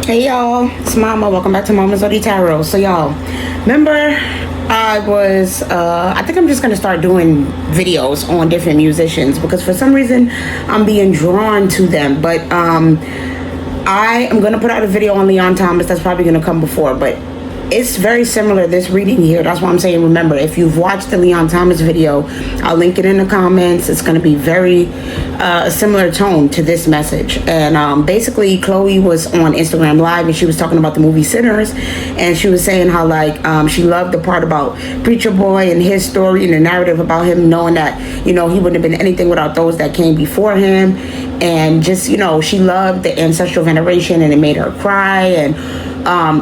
Hey y'all, it's Mama. Welcome back to Mama's Zodi Tarot. So y'all, remember I think I'm just gonna start doing videos on different musicians because for some reason I'm being drawn to them. But I am gonna put out a video on Leon Thomas. That's probably gonna come before, but it's very similar, this reading here. That's why I'm saying, remember, if you've watched the Leon Thomas video, I'll link it in the comments. It's going to be very similar tone to this message. And basically, Chloe was on Instagram Live and she was talking about the movie Sinners. And she was saying how, like, she loved the part about Preacher Boy and his story and the narrative about him knowing that, he wouldn't have been anything without those that came before him. And just, she loved the ancestral veneration and it made her cry. And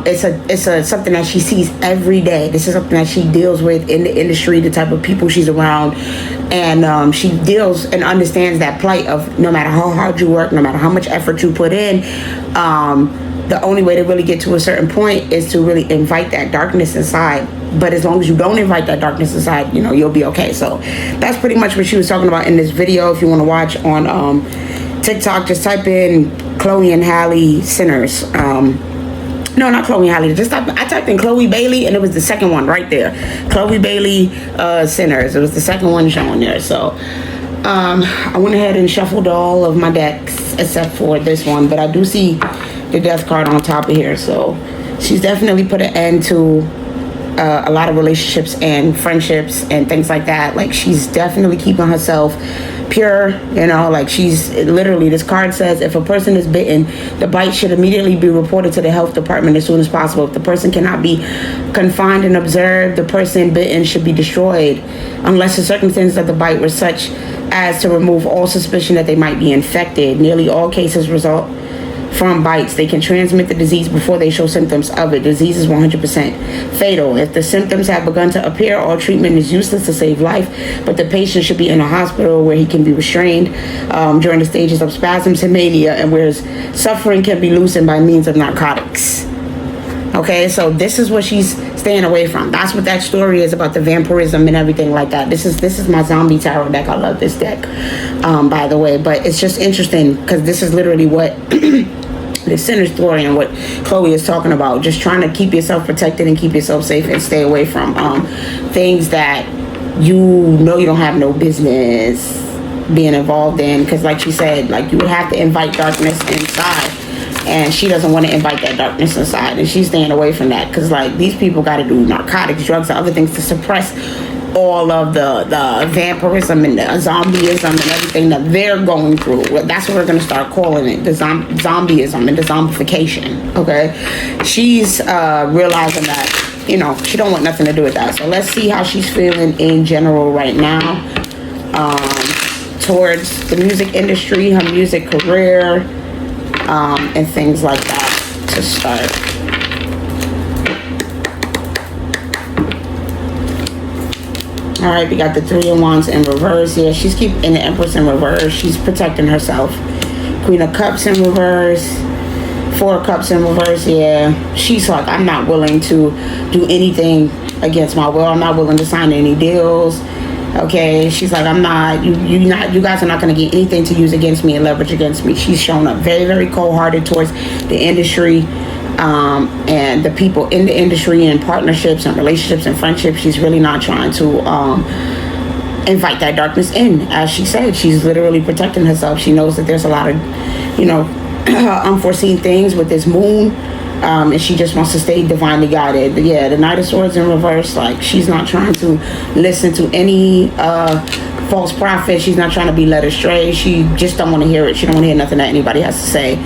it's something that she sees every day. This is something that she deals with in the industry, the type of people she's around, and she deals and understands that plight of no matter how hard you work, no matter how much effort you put in, the only way to really get to a certain point is to really invite that darkness inside. But as long as you don't invite that darkness inside, you'll be okay. So that's pretty much what she was talking about in this video. If you want to watch on TikTok, just type in Chloe and Halle Sinners. No, not Chloe Halle. I typed in Chloe Bailey, and it was the second one right there. Chloe Bailey Sinners. It was the second one showing there. So I went ahead and shuffled all of my decks except for this one. But I do see the death card on top of here. So she's definitely put an end to a lot of relationships and friendships and things like that. Like, she's definitely keeping herself pure, like she's literally, this card says if a person is bitten, the bite should immediately be reported to the health department as soon as possible. If the person cannot be confined and observed, the person bitten should be destroyed unless the circumstances of the bite were such as to remove all suspicion that they might be infected. Nearly all cases result from bites. They can transmit the disease before they show symptoms of it. Disease is 100% fatal. If the symptoms have begun to appear, all treatment is useless to save life, but the patient should be in a hospital where he can be restrained during the stages of spasms and mania, and where his suffering can be loosened by means of narcotics. Okay, so this is what she's staying away from. That's what that story is about, the vampirism and everything like that. This is my zombie tarot deck. I love this deck, by the way. But it's just interesting because this is literally what the Sinner story and what Chloe is talking about. Just trying to keep yourself protected and keep yourself safe and stay away from things that you don't have no business being involved in. Because like she said, like, you would have to invite darkness inside. And she doesn't want to invite that darkness inside. And she's staying away from that. Because, like, these people got to do narcotics, drugs, and other things to suppress all of the vampirism and the zombieism and everything that they're going through. That's what we're going to start calling it, the zombieism and the zombification, okay? She's realizing that, she don't want nothing to do with that. So let's see how she's feeling in general right now towards the music industry, her music career, and things like that to start. All right, we got the Three of Wands in reverse here. She's keeping the Empress in reverse. She's protecting herself. Queen of Cups in reverse. Four of Cups in reverse here. She's like, I'm not willing to do anything against my will. I'm not willing to sign any deals. Okay, she's like, I'm not, you guys are not going to get anything to use against me and leverage against me. She's shown up very, very cold-hearted towards the industry and the people in the industry and partnerships and relationships and friendships. She's really not trying to invite that darkness in. As she said, she's literally protecting herself. She knows that there's a lot of, unforeseen things with this moon. And she just wants to stay divinely guided. But yeah, the Knight of Swords in reverse, like, she's not trying to listen to any false prophet. She's not trying to be led astray. She just don't want to hear it. She don't want to hear nothing that anybody has to say.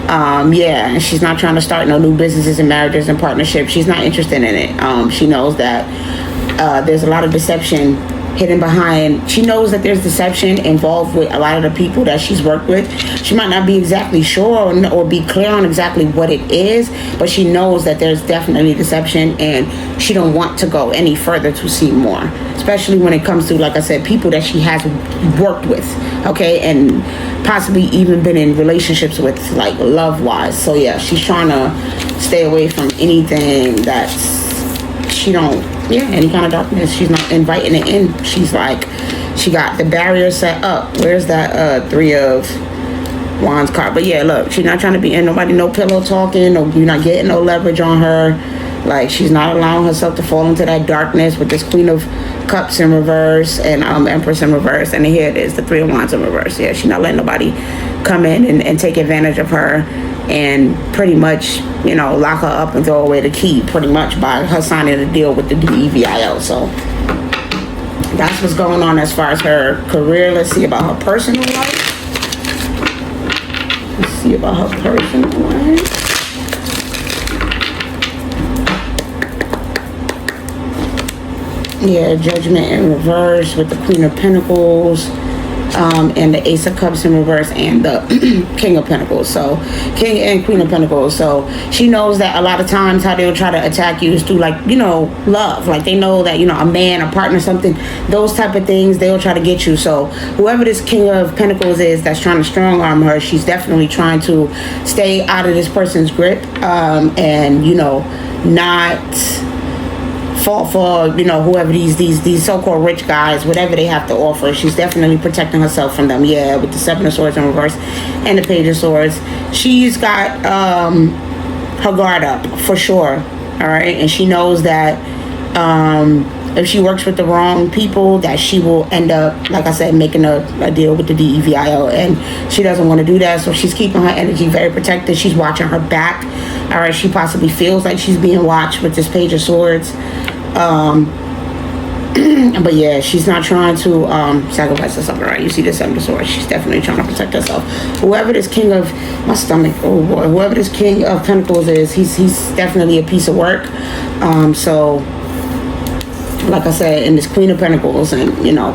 And she's not trying to start no new businesses and marriages and partnerships. She's not interested in it. She knows that there's a lot of deception hidden behind. She knows that there's deception involved with a lot of the people that she's worked with. She might not be exactly sure or be clear on exactly what it is, but she knows that there's definitely deception, and she don't want to go any further to see more, especially when it comes to, like I said, people that she has worked with, okay, and possibly even been in relationships with, like, love-wise. So yeah, she's trying to stay away from anything that's any kind of darkness. She's not inviting it in. She's like, she got the barrier set up. Where's that Three of Wands card. But yeah, look, she's not trying to be in nobody, no pillow talking, or you're not getting no leverage on her. Like, she's not allowing herself to fall into that darkness with this Queen of Cups in reverse and Empress in reverse. And here it is, the Three of Wands in reverse. Yeah, she's not letting nobody come in and take advantage of her and pretty much, you know, lock her up and throw away the key pretty much by her signing a deal with the DEVIL. So that's what's going on as far as her career. Let's see about her personal life. Let's see about her personal life. Yeah, Judgment in reverse with the Queen of Pentacles, and the Ace of Cups in reverse, and the King of Pentacles. So King and Queen of Pentacles. So she knows that a lot of times how they'll try to attack you is through, like, you know, love. Like, they know that, you know, a man, a partner, something, those type of things, they'll try to get you. So whoever this King of Pentacles is that's trying to strong arm her, she's definitely trying to stay out of this person's grip, and, you know, not fall for, you know, whoever these so-called rich guys, whatever they have to offer. She's definitely protecting herself from them. Yeah, with the Seven of Swords in reverse and the Page of Swords, she's got her guard up for sure. All right, and she knows that if she works with the wrong people, that she will end up, like I said, making a deal with the DEVIL, and she doesn't want to do that. So she's keeping her energy very protected. She's watching her back. All right, she possibly feels like she's being watched with this Page of Swords. But yeah, she's not trying to sacrifice herself. Right, you see the Seven of Swords, she's definitely trying to protect herself. Whoever this King of, my stomach, oh boy, whoever this King of Pentacles is, he's definitely a piece of work. So like I said, in this Queen of Pentacles, and, you know,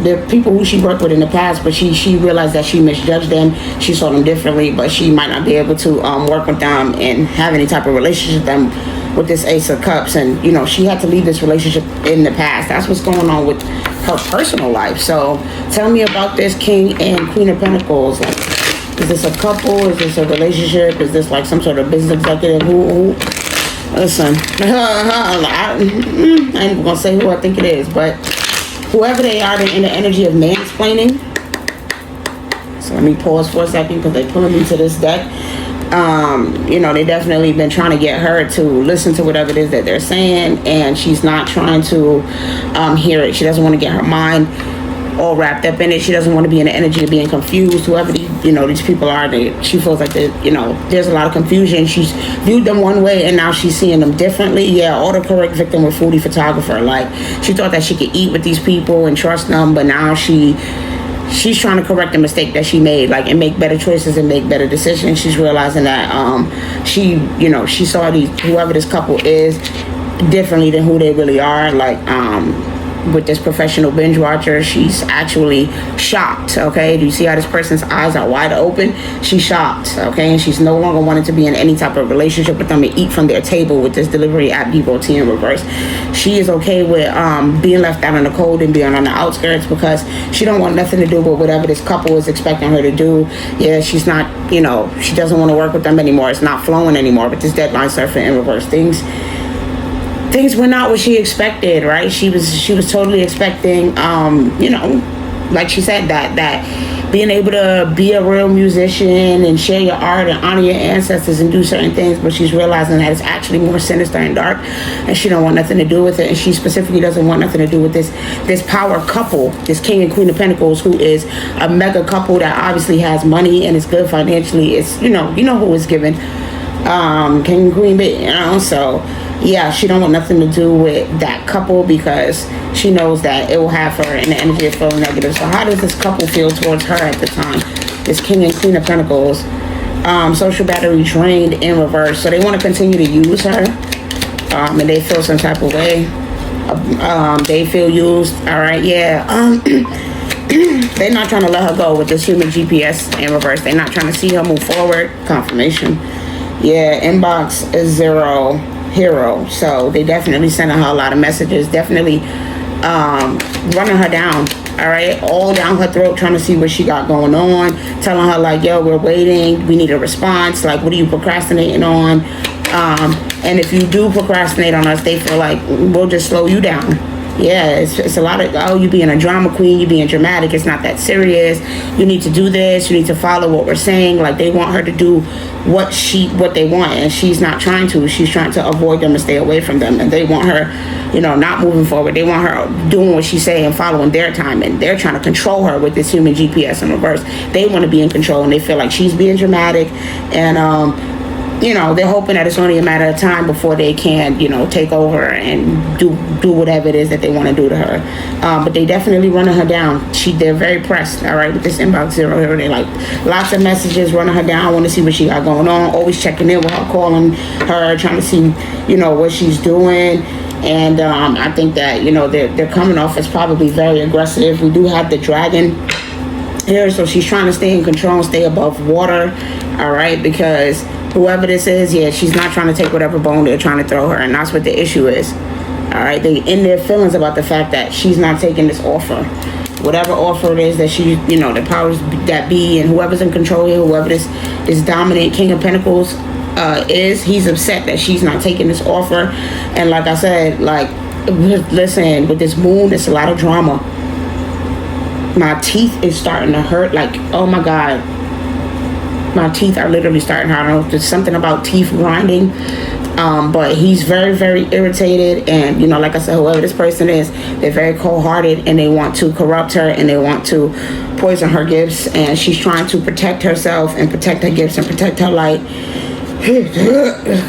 the people who she worked with in the past, but she realized that she misjudged them. She saw them differently, but she might not be able to work with them and have any type of relationship with them with this Ace of Cups. And, you know, she had to leave this relationship in the past. That's what's going on with her personal life. So tell me about this King and Queen of Pentacles. Like, is this a couple? Is this a relationship? Is this like some sort of business executive? Who listen, I ain't even gonna say who I think it is, but whoever they are, they're in the energy of mansplaining. So let me pause for a second because they're pulling me to this deck. You know, they definitely been trying to get her to listen to whatever it is that they're saying, and she's not trying to hear it. She doesn't want to get her mind all wrapped up in it. She doesn't want to be in the energy of being confused. Whoever these people are, she feels like there's a lot of confusion. She's viewed them one way and now she's seeing them differently. Yeah, autocorrect victim with foodie photographer. Like, she thought that she could eat with these people and trust them, but now she's trying to correct the mistake that she made, like, and make better choices and make better decisions. She's realizing that she saw whoever this couple is differently than who they really are. Like, with this professional binge watcher, she's actually shocked. Okay, do you see how this person's eyes are wide open? She's shocked. Okay, and she's no longer wanting to be in any type of relationship with them and eat from their table with this delivery app devotee in reverse. She is okay with being left out in the cold and being on the outskirts because she don't want nothing to do with whatever this couple is expecting her to do. Yeah, she's not, she doesn't want to work with them anymore. It's not flowing anymore. But this deadline surfing in reverse, things were not what she expected, right? She was totally expecting, like she said, that being able to be a real musician and share your art and honor your ancestors and do certain things, but she's realizing that it's actually more sinister and dark, and she don't want nothing to do with it. And she specifically doesn't want nothing to do with this power couple, this King and Queen of Pentacles, who is a mega couple that obviously has money and is good financially. It's you know who is given King and Queen B, so yeah, she don't want nothing to do with that couple because she knows that it will have her in the energy of feeling negative. So how does this couple feel towards her at the time? This King and Queen of Pentacles, social battery drained in reverse. So they want to continue to use her, and they feel some type of way. They feel used. All right, yeah. They're not trying to let her go with this human GPS in reverse. They're not trying to see her move forward. Confirmation. Yeah, inbox is 0 hero. So they definitely sending her a lot of messages, definitely running her down, all right, all down her throat, trying to see what she got going on, telling her like, yo, we're waiting, we need a response, like, what are you procrastinating on? And if you do procrastinate on us, they feel like we'll just slow you down. Yeah, it's a lot of, oh, you being a drama queen, you being dramatic, it's not that serious, you need to do this, you need to follow what we're saying. Like, they want her to do what they want, and she's not trying to. She's trying to avoid them and stay away from them, and they want her, not moving forward. They want her doing what she's saying, following their time, and they're trying to control her with this human GPS in reverse. They want to be in control, and they feel like she's being dramatic, and they're hoping that it's only a matter of time before they can, take over and do whatever it is that they want to do to her. But they definitely running her down. They're very pressed, all right, with this inbox zero here. They like lots of messages running her down. Want to see what she got going on. Always checking in with her, calling her, trying to see, what she's doing. And I think that, they're coming off as probably very aggressive. We do have the dragon here, so she's trying to stay in control and stay above water, all right, because whoever this is, yeah, she's not trying to take whatever bone they're trying to throw her, and that's what the issue is. All right, they in their feelings about the fact that she's not taking this offer, whatever offer it is that she, the powers that be, and whoever's in control here, whoever this dominant King of Pentacles he's upset that she's not taking this offer. And like I said, like, listen, with this moon, it's a lot of drama. My teeth is starting to hurt. Like, oh my God. My teeth are literally starting to hurt. I don't know, there's something about teeth grinding. But he's very, very irritated. And, like I said, whoever this person is, they're very cold-hearted, and they want to corrupt her, and they want to poison her gifts. And she's trying to protect herself and protect her gifts and protect her light.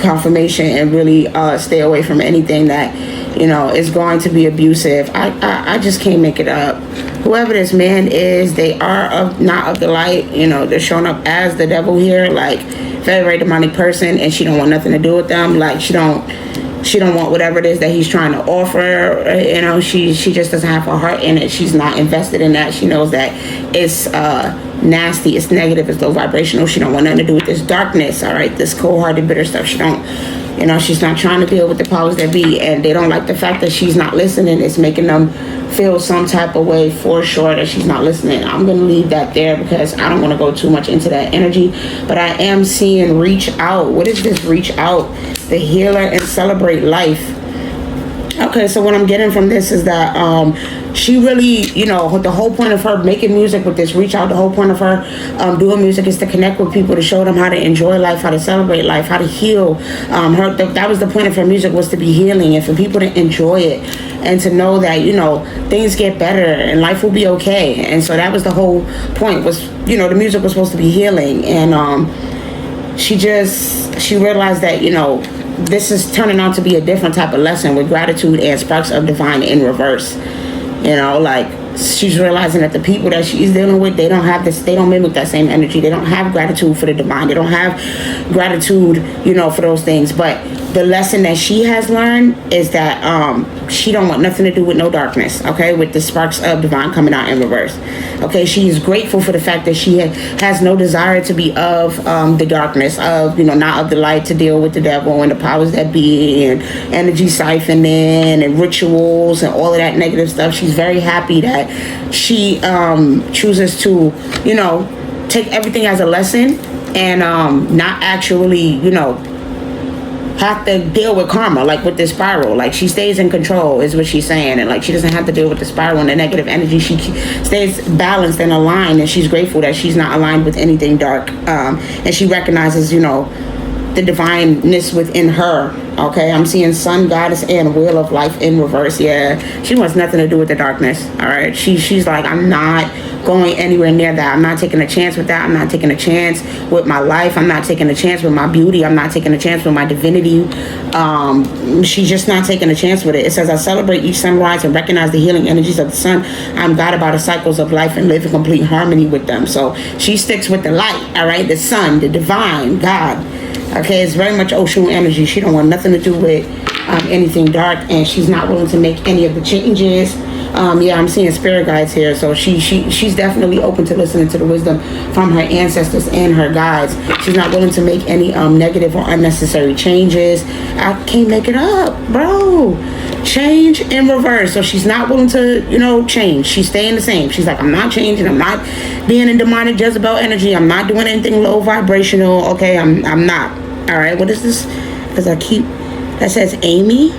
Confirmation, and really stay away from anything that is going to be abusive. I just can't make it up. Whoever this man is, they are not of the light. They're showing up as the devil here, like very, very demonic person, and she don't want nothing to do with them. Like, she don't want whatever it is that he's trying to offer. She just doesn't have her heart in it. She's not invested in that. She knows that it's nasty, it's negative, it's low vibrational. She don't want nothing to do with this darkness, all right, this cold-hearted bitter stuff. She don't, she's not trying to deal with the powers that be, and they don't like the fact that she's not listening. It's making them feel some type of way, for sure, that she's not listening. I'm going to leave that there because I don't want to go too much into that energy. But I am seeing reach out. What is this reach out? The healer and celebrate life. Okay, so what I'm getting from this is that she really, the whole point of her making music with this reach out, the whole point of her doing music is to connect with people, to show them how to enjoy life, how to celebrate life, how to heal. That was the point of her music, was to be healing, and for people to enjoy it and to know that, things get better and life will be okay. And so that was the whole point, was, the music was supposed to be healing. And she realized that, this is turning out to be a different type of lesson with gratitude and sparks of divine in reverse. Like, she's realizing that the people that she's dealing with, they don't have this, they don't mimic that same energy. They don't have gratitude for the divine. They don't have gratitude, for those things. But the lesson that she has learned is that she don't want nothing to do with no darkness, okay, with the sparks of divine coming out in reverse. Okay, she is grateful for the fact that she has no desire to be of the darkness, of, not of the light, to deal with the devil and the powers that be, and energy siphoning and rituals and all of that negative stuff. She's very happy that she chooses to, take everything as a lesson, and not actually, have to deal with karma, like with this spiral. Like, she stays in control, is what she's saying. And like, she doesn't have to deal with the spiral and the negative energy. She stays balanced and aligned, and she's grateful that she's not aligned with anything dark. And she recognizes, the divineness within her. Okay, I'm seeing sun, goddess, and wheel of life in reverse. Yeah, she wants nothing to do with the darkness. All right, she's like, I'm not going anywhere near that. I'm not taking a chance with that. I'm not taking a chance with my life. I'm not taking a chance with my beauty. I'm not taking a chance with my divinity. She's just not taking a chance with it. It says, I celebrate each sunrise and recognize the healing energies of the sun. I'm guided by the cycles of life and live in complete harmony with them. So she sticks with the light, all right, the sun, the divine, God. Okay, it's very much Oshun energy. She don't want nothing to do with anything dark, and she's not willing to make any of the changes. Yeah, I'm seeing spirit guides here, so she's definitely open to listening to the wisdom from her ancestors and her guides. She's not willing to make any negative or unnecessary changes. I can't make it up, bro. Change in reverse. So she's not willing to, change. She's staying the same. She's like, I'm not changing. I'm not being in demonic Jezebel energy. I'm not doing anything low vibrational. Okay, I'm not. All right, what is this? Because that says Amy.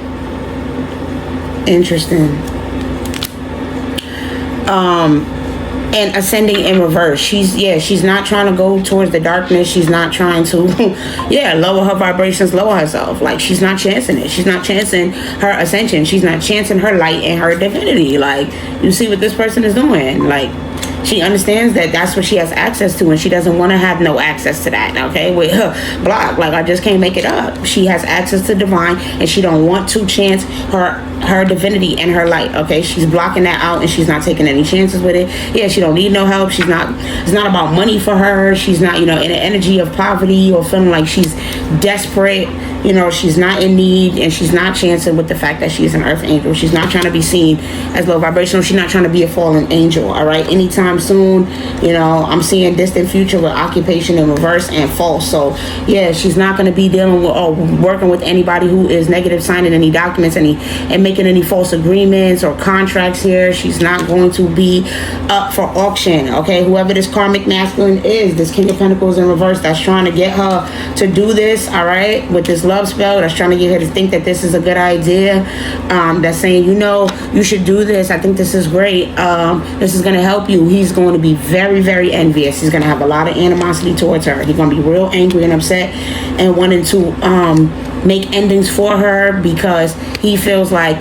Interesting. and ascending in reverse. She's not trying to go towards the darkness. She's not trying to lower her vibrations, lower herself. Like, she's not chancing it. She's not chancing her ascension. She's not chancing her light and her divinity. Like, you see what this person is doing. Like, she understands that that's what she has access to, and she doesn't want to have no access to that, okay? With her block, like, I just can't make it up. She has access to divine, and she don't want to chance her divinity and her light, okay? She's blocking that out, and she's not taking any chances with it. Yeah, she don't need no help. It's not about money for her. She's not, in an energy of poverty or feeling like she's desperate. She's not in need, and she's not chancing with the fact that she's an earth angel. She's not trying to be seen as low vibrational. She's not trying to be a fallen angel, all right? Anytime soon, I'm seeing distant future with occupation in reverse and false. So, yeah, she's not going to be dealing with or working with anybody who is negative, signing any documents and making any false agreements or contracts here. She's not going to be up for auction, okay? Whoever this karmic masculine is, this King of Pentacles in reverse, that's trying to get her to do this, all right, with this love spell, that's trying to get her to think that this is a good idea, that's saying, you should do this. I think this is great. This is going to help you. He's going to be very, very envious. He's going to have a lot of animosity towards her. He's going to be real angry and upset and wanting to make endings for her because he feels like,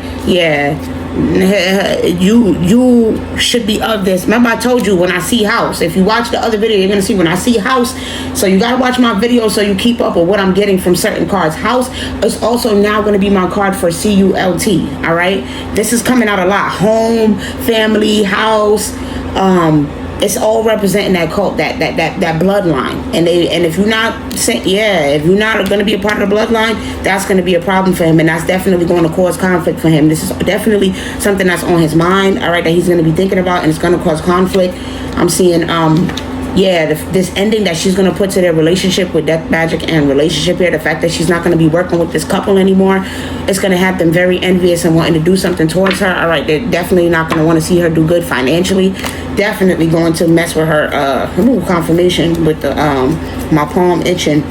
you should be of this. Remember, I told you when I see house. If you watch the other video, you're gonna see when I see house. So you gotta watch my video so you keep up with what I'm getting from certain cards. House is also now gonna be my card for CULT. All right, this is coming out a lot. Home, family, house. It's all representing that cult, that bloodline, and if you're not going to be a part of the bloodline, that's going to be a problem for him, and that's definitely going to cause conflict for him. This is definitely something that's on his mind, all right, that he's going to be thinking about, and it's going to cause conflict. I'm seeing this ending that she's going to put to their relationship with Death Magic and relationship here, the fact that she's not going to be working with this couple anymore, it's going to have them very envious and wanting to do something towards her. All right, they're definitely not going to want to see her do good financially. Definitely going to mess with her confirmation with the my palm itching.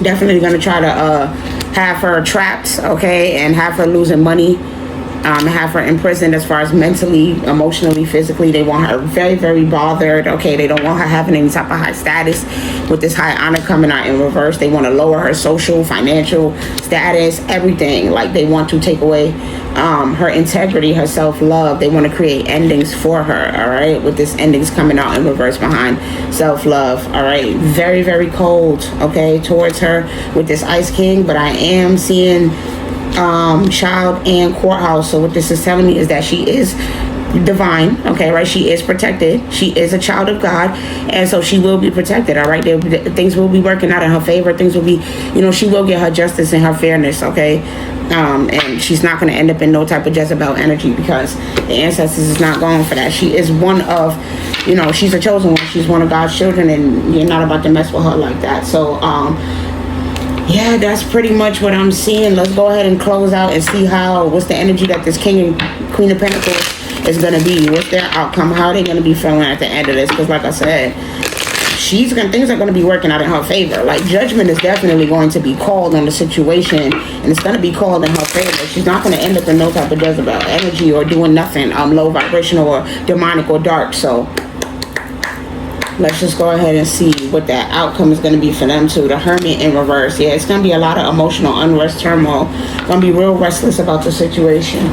Definitely going to try to have her trapped, okay, and have her losing money. Have her imprisoned as far as mentally, emotionally, physically. They want her very, very bothered. Okay, they don't want her having any type of high status with this high honor coming out in reverse. They want to lower her social, financial status, everything. Like, they want to take away her integrity, her self-love. They want to create endings for her, all right, with this endings coming out in reverse behind self-love, all right. Very, very cold, okay, towards her with this Ice King, but I am seeing child and courthouse. So what this is telling me is that she is divine, okay, right? She is protected. She is a child of God, and so she will be protected, all right? Things will be working out in her favor. Things will be, she will get her justice and her fairness, okay? And she's not going to end up in no type of Jezebel energy because the ancestors is not going for that. She is one of, she's a chosen one. She's one of God's children, and you're not about to mess with her like that. So, yeah, that's pretty much what I'm seeing. Let's go ahead and close out and see what's the energy that this King and Queen of Pentacles is going to be. What's their outcome? How are they going to be feeling at the end of this? Because like I said, things are going to be working out in her favor. Like, judgment is definitely going to be called on the situation, and it's going to be called in her favor. She's not going to end up in no type of Jezebel energy or doing nothing low vibrational or demonic or dark. So let's just go ahead and see what that outcome is going to be for them too. The Hermit in reverse. Yeah, it's going to be a lot of emotional unrest, turmoil. Going to be real restless about the situation.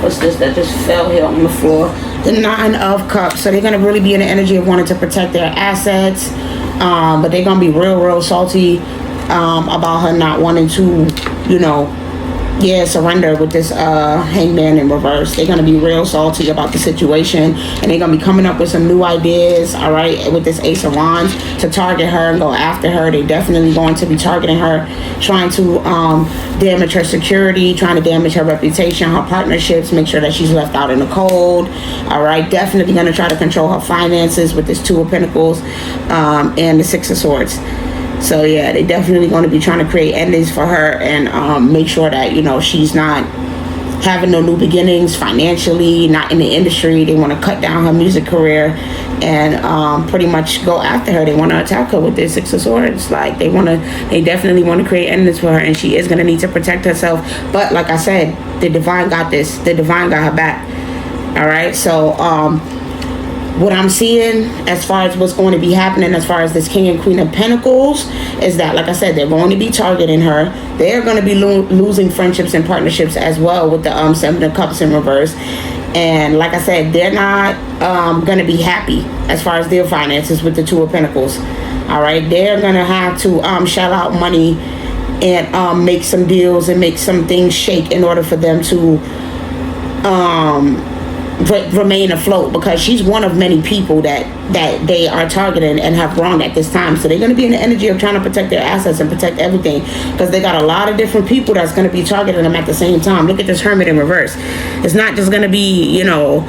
What's this that just fell here on the floor? The Nine of Cups. So they're going to really be in the energy of wanting to protect their assets. But they're going to be real salty about her not wanting to, surrender with this Hangman in reverse. They're going to be real salty about the situation, and they're going to be coming up with some new ideas, all right, with this Ace of Wands to target her and go after her. They're definitely going to be targeting her, trying to damage her security, trying to damage her reputation, her partnerships, make sure that she's left out in the cold, all right. Definitely going to try to control her finances with this Two of Pentacles and the Six of Swords. So yeah, they definitely going to be trying to create endings for her and make sure that, she's not having no new beginnings financially, not in the industry. They want to cut down her music career and pretty much go after her. They want to attack her with their Six of Swords. Like, they definitely want to create endings for her, and she is going to need to protect herself. But like I said, the divine got this. The divine got her back. All right. So what I'm seeing as far as what's going to be happening as far as this King and Queen of Pentacles is that, like I said, they're going to be targeting her. They're going to be losing friendships and partnerships as well with the Seven of Cups in reverse. And like I said, they're not going to be happy as far as their finances with the Two of Pentacles. All right, they're going to have to shell out money and make some deals and make some things shake in order for them to remain afloat, because she's one of many people that they are targeting and have wronged at this time. So they're going to be in the energy of trying to protect their assets and protect everything, because they got a lot of different people that's going to be targeting them at the same time. Look at this Hermit in reverse. It's not just going to be, you know,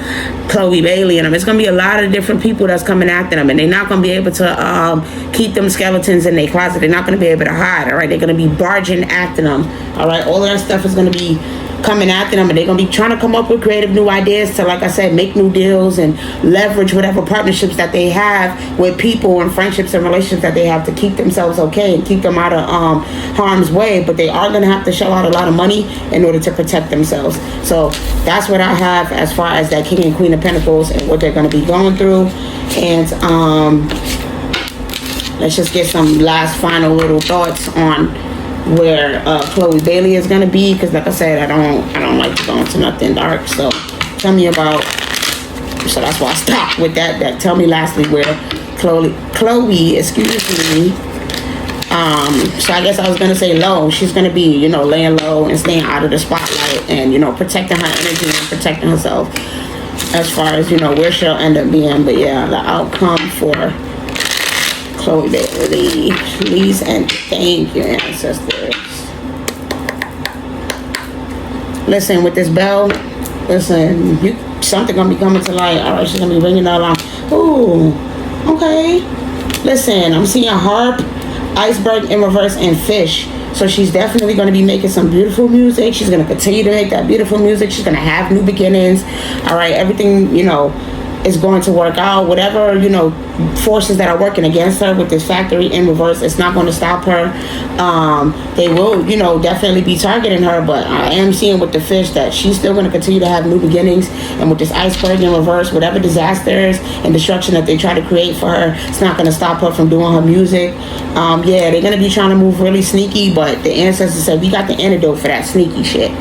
Chloe Bailey and them. It's going to be a lot of different people that's coming after them, and they're not going to be able to keep them skeletons in their closet. They're not going to be able to hide. All right, they're going to be barging after them. All right, all of that stuff is going to be coming after them, and they're going to be trying to come up with creative new ideas to, like I said, make new deals and leverage whatever partnerships that they have with people and friendships and relationships that they have to keep themselves okay and keep them out of harm's way. But they are going to have to shell out a lot of money in order to protect themselves. So that's what I have as far as that King and Queen of Pentacles and what they're going to be going through. And let's just get some last final little thoughts on where Chloe Bailey is gonna be, because like I said, I don't like to go into nothing dark. So tell me about, so that's why I stopped with that. Tell me lastly where Chloe, excuse me. So I guess I was gonna say low. She's gonna be, you know, laying low and staying out of the spotlight and, you know, protecting her energy and protecting herself as far as, you know, where she'll end up being. But yeah, the outcome for Chloe Bailey, please and thank you, ancestors. Listen, with this bell, listen, something gonna be coming to light. All right, she's gonna be ringing the alarm. Ooh, okay. Listen, I'm seeing harp, iceberg in reverse, and fish. So she's definitely going to be making some beautiful music. She's going to continue to make that beautiful music. She's going to have new beginnings. All right, everything, you know, is going to work out. Whatever, you know, forces that are working against her with this factory in reverse, it's not going to stop her. They will, you know, definitely be targeting her, but I am seeing with the fish that she's still going to continue to have new beginnings. And with this iceberg in reverse, whatever disasters and destruction that they try to create for her, it's not going to stop her from doing her music. Yeah, they're going to be trying to move really sneaky, but the ancestors said we got the antidote for that sneaky shit.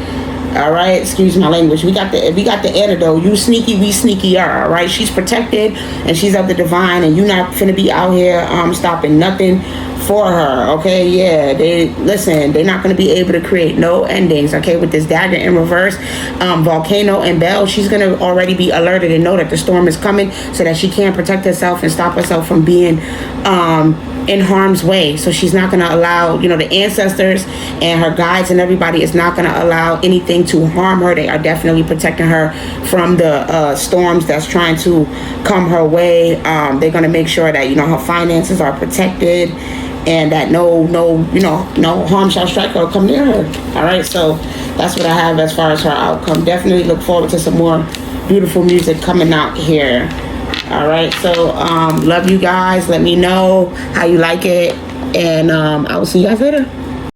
All right, excuse my language. We got the antidote. You sneaky, we sneakier. All right, she's protected and she's of the divine, and you not finna be out here stopping nothing for her. Okay, yeah, they're not gonna be able to create no endings. Okay, with this dagger in reverse, volcano and bell, she's gonna already be alerted and know that the storm is coming, so that she can protect herself and stop herself from being in harm's way. So she's not going to allow, you know, the ancestors and her guides and everybody is not going to allow anything to harm her. They are definitely protecting her from the storms that's trying to come her way. They're going to make sure that, you know, her finances are protected and that no harm shall strike her or come near her. All right, so that's what I have as far as her outcome. Definitely look forward to some more beautiful music coming out here. All right, so love you guys. Let me know how you like it, and I will see you guys later.